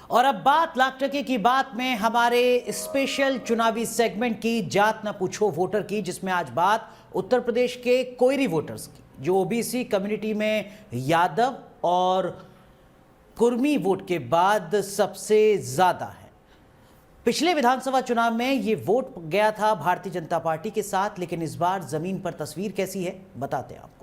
और अब बात लाख टके की बात में हमारे स्पेशल चुनावी सेगमेंट की जात न पूछो वोटर की, जिसमें आज बात उत्तर प्रदेश के कोयरी वोटर्स की, जो ओबीसी कम्युनिटी में यादव और कुर्मी वोट के बाद सबसे ज्यादा है। पिछले विधानसभा चुनाव में ये वोट गया था भारतीय जनता पार्टी के साथ, लेकिन इस बार जमीन पर तस्वीर कैसी है बताते हैं आपको।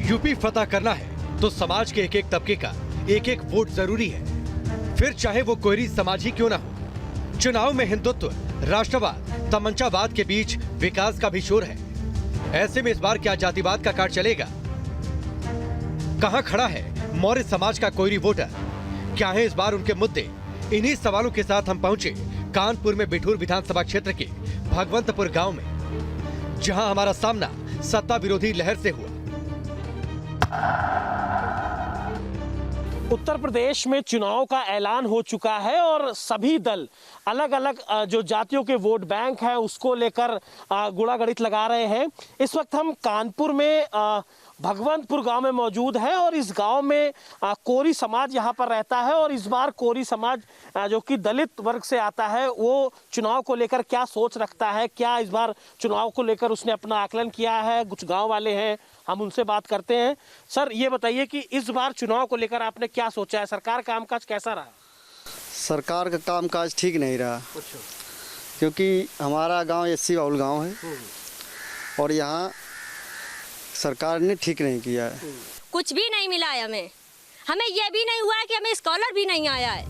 यूपी फतह करना है तो समाज के एक एक तबके का एक एक वोट जरूरी है, फिर चाहे वो कोयरी समाज ही क्यों ना हो। चुनाव में हिंदुत्व, राष्ट्रवाद, तमंचावाद के बीच विकास का भी शोर है। ऐसे में इस बार क्या जातिवाद का कार्ड चलेगा? कहां खड़ा है मौर्य समाज का कोयरी वोटर? क्या है इस बार उनके मुद्दे? इन्हीं सवालों के साथ हम पहुंचे कानपुर में बिठूर विधानसभा क्षेत्र के भगवंतपुर गांव में, जहां हमारा सामना सत्ता विरोधी लहर से हुआ। उत्तर प्रदेश में चुनाव का ऐलान हो चुका है और सभी दल अलग अलग जो जातियों के वोट बैंक है उसको लेकर गुणागणित लगा रहे हैं। इस वक्त हम कानपुर में भगवंतपुर गांव में मौजूद है और इस गांव में कोरी समाज यहां पर रहता है और इस बार कोरी समाज जो कि दलित वर्ग से आता है वो चुनाव को लेकर क्या सोच रखता है, क्या इस बार चुनाव को लेकर उसने अपना आकलन किया है। कुछ गांव वाले हैं, हम उनसे बात करते हैं। सर ये बताइए कि इस बार चुनाव को लेकर आपने क्या सोचा है, सरकार का कामकाज कैसा रहा? सरकार का कामकाज ठीक नहीं रहा, क्योंकि हमारा गांव एससी बाउल गांव है और यहाँ सरकार ने ठीक नहीं किया है। कुछ भी नहीं मिला है हमें ये भी नहीं हुआ है कि हमें स्कॉलर भी नहीं आया है।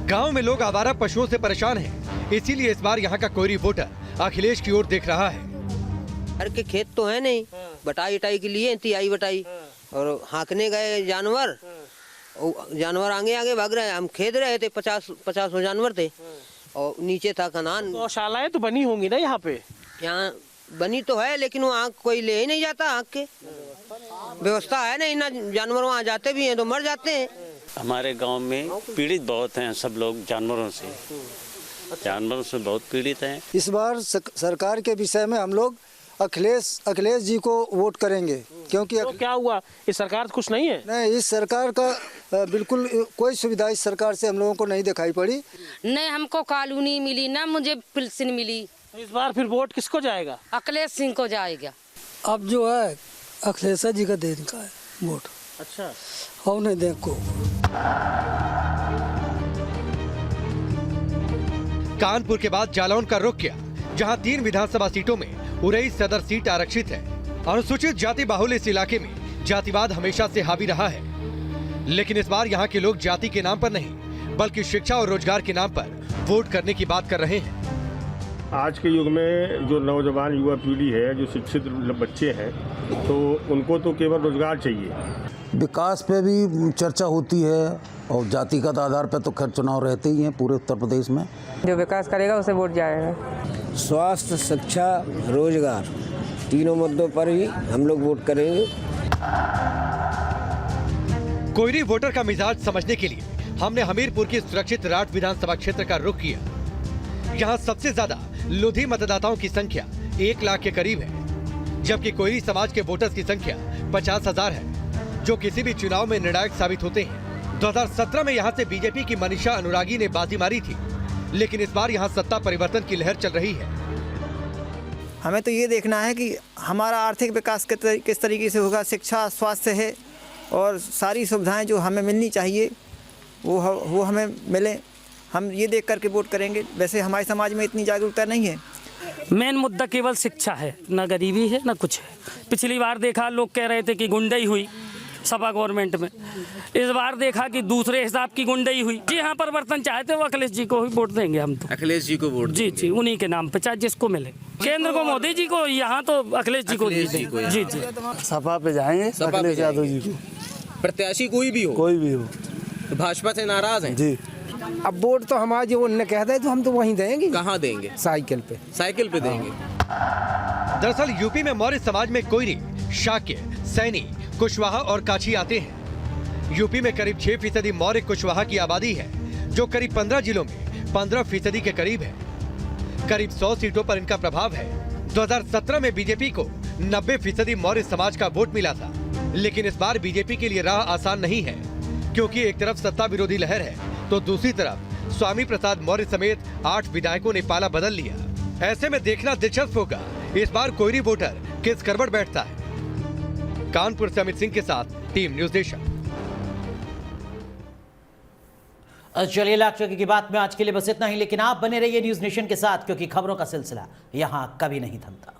गांव में लोग आवारा पशुओं से परेशान हैं, इसीलिए इस बार यहाँ का कोयरी वोटर अखिलेश की ओर देख रहा है। घर के खेत तो है नहीं, बटाई उटाई के लिए तिहाई बटाई और हाँकने गए जानवर, जानवर आगे आगे भाग रहे हैं। हम खेद रहे थे, 50 जानवर थे और नीचे था खनान। गौशालाएं तो बनी होंगी ना यहाँ पे? यहाँ बनी तो है लेकिन वहाँ कोई ले ही नहीं जाता। आँख के व्यवस्था है नहीं ना, जानवर वहाँ जाते भी हैं तो मर जाते हैं। हमारे गांव में पीड़ित बहुत हैं सब लोग जानवरों से बहुत पीड़ित हैं। इस बार सरकार के विषय में हम लोग अखिलेश जी को वोट करेंगे, क्योंकि तो क्या हुआ, इस सरकार कुछ नहीं है? नहीं, इस सरकार का बिल्कुल कोई सुविधा इस सरकार से हम लोगों को नहीं दिखाई पड़ी। नहीं हमको कॉलोनी मिली, ना मुझे पेंशन मिली। इस बार फिर वोट किसको जाएगा? अखिलेश सिंह को जाएगा। अब जो है अखिलेश जी का देने का है वोट। अच्छा, और नहीं देखो। कानपुर के बाद जालौन का रुख किया, जहां 3 विधानसभा सीटों में उरई सदर सीट आरक्षित है। अनुसूचित जाति बाहुल्य इस इलाके में जातिवाद हमेशा से हावी रहा है, लेकिन इस बार यहाँ के लोग जाति के नाम पर नहीं बल्कि शिक्षा और रोजगार के नाम पर वोट करने की बात कर रहे हैं। आज के युग में जो नौजवान युवा पीढ़ी है, जो शिक्षित बच्चे हैं, तो उनको तो केवल रोजगार चाहिए। विकास पे भी चर्चा होती है और जातिगत आधार पर तो खैर चुनाव रहते ही हैं पूरे उत्तर प्रदेश में। जो विकास करेगा उसे वोट जाएगा। स्वास्थ्य, शिक्षा, रोजगार, तीनों मुद्दों पर ही हम लोग वोट करेंगे। कोयरी वोटर का मिजाज समझने के लिए हमने हमीरपुर की सुरक्षित राठ विधानसभा क्षेत्र का रुख किया। यहाँ सबसे ज्यादा लोधी मतदाताओं की संख्या 1 लाख के करीब है, जबकि कोयरी समाज के वोटर्स की संख्या 50,000 है, जो किसी भी चुनाव में निर्णायक साबित होते हैं। 2017 में यहाँ से बीजेपी की मनीषा अनुरागी ने बाजी मारी थी, लेकिन इस बार यहाँ सत्ता परिवर्तन की लहर चल रही है। हमें तो ये देखना है कि हमारा आर्थिक विकास किस तरीके से होगा, शिक्षा, स्वास्थ्य है और सारी सुविधाएं जो हमें मिलनी चाहिए वो हमें मिले। हम ये देख करके वोट करेंगे। वैसे हमारे समाज में इतनी जागरूकता नहीं है। मेन मुद्दा केवल शिक्षा है, ना गरीबी है ना कुछ है। पिछली बार देखा लोग कह रहे थे कि गुंडई हुई सपा गवर्नमेंट में, इस बार देखा कि दूसरे हिसाब की गुंडई हुई। जी हाँ, परिवर्तन चाहते हो अखिलेश जी को ही वोट देंगे हम तो। अखिलेश जी को वोट? जी, उन्हीं के नाम पे चाहे जिसको मिले। केंद्र को मोदी जी को, यहाँ तो अखिलेश जी को जी। सपा पे जाएंगे, अखिलेश यादव जी को। प्रत्याशी कोई भी हो? तो भाजपा से नाराज हैं जी। अब वोट तो हमारा जो उन्होंने कह दे तो हम तो वहीं देंगे। कहाँ देंगे? साइकिल पे देंगे। दरअसल यूपी में मौर्य समाज में कोयरी, शाक्य, सैनी, कुशवाहा और काछी आते हैं। यूपी में करीब 6% मौर्य कुशवाहा की आबादी है, जो करीब 15 जिलों में 15% के करीब है। करीब 100 सीटों पर इनका प्रभाव है। 2017 में बीजेपी को 90% मौर्य समाज का वोट मिला था, लेकिन इस बार बीजेपी के लिए राह आसान नहीं है, क्योंकि एक तरफ सत्ता विरोधी लहर है तो दूसरी तरफ स्वामी प्रसाद मौर्य समेत 8 विधायकों ने पाला बदल लिया। ऐसे में देखना दिलचस्प होगा इस बार कोयरी वोटर किस करवट बैठता है। कानपुर से अमित सिंह के साथ टीम न्यूज नेशन। चलिए लाख टके की बात में आज के लिए बस इतना ही, लेकिन आप बने रहिए न्यूज नेशन के साथ, क्योंकि खबरों का सिलसिला यहाँ कभी नहीं थमता।